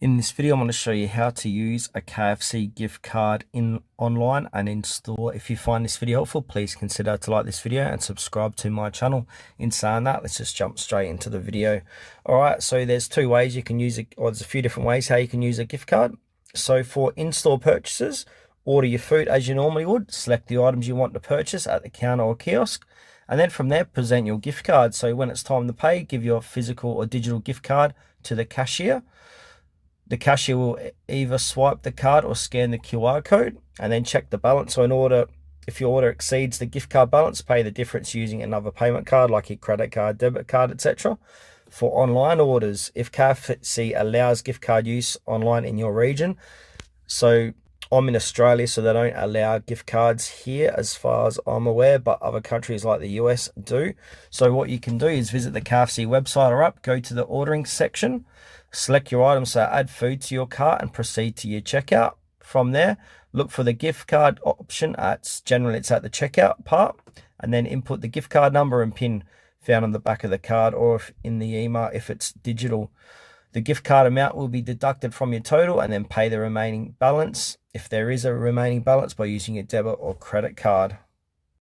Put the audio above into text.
In this video, I'm going to show you how to use a KFC gift card online and in store. If you find this video helpful, please consider to like this video and subscribe to my channel. In saying that, let's just jump straight into the video. All right, so there's two ways you can use it, or there's a few different ways how you can use a gift card. So for in-store purchases, order your food as you normally would. Select the items you want to purchase at the counter or kiosk. And then from there, present your gift card. So when it's time to pay, give your physical or digital gift card to the cashier. The cashier will either swipe the card or scan the QR code and then check the balance. So if your order exceeds the gift card balance, pay the difference using another payment card like your credit card, debit card, etc. For online orders, if KFC allows gift card use online in your region, so I'm in Australia, so they don't allow gift cards here as far as I'm aware, but other countries like the US do. So what you can do is visit the KFC website or app, go to the ordering section, select your item, so add food to your cart and proceed to your checkout. From there, look for the gift card option. Generally it's at the checkout part, and then input the gift card number and PIN found on the back of the card, or if in the email if it's digital. The gift card amount will be deducted from your total, and then pay the remaining balance, if there is a remaining balance, by using your debit or credit card.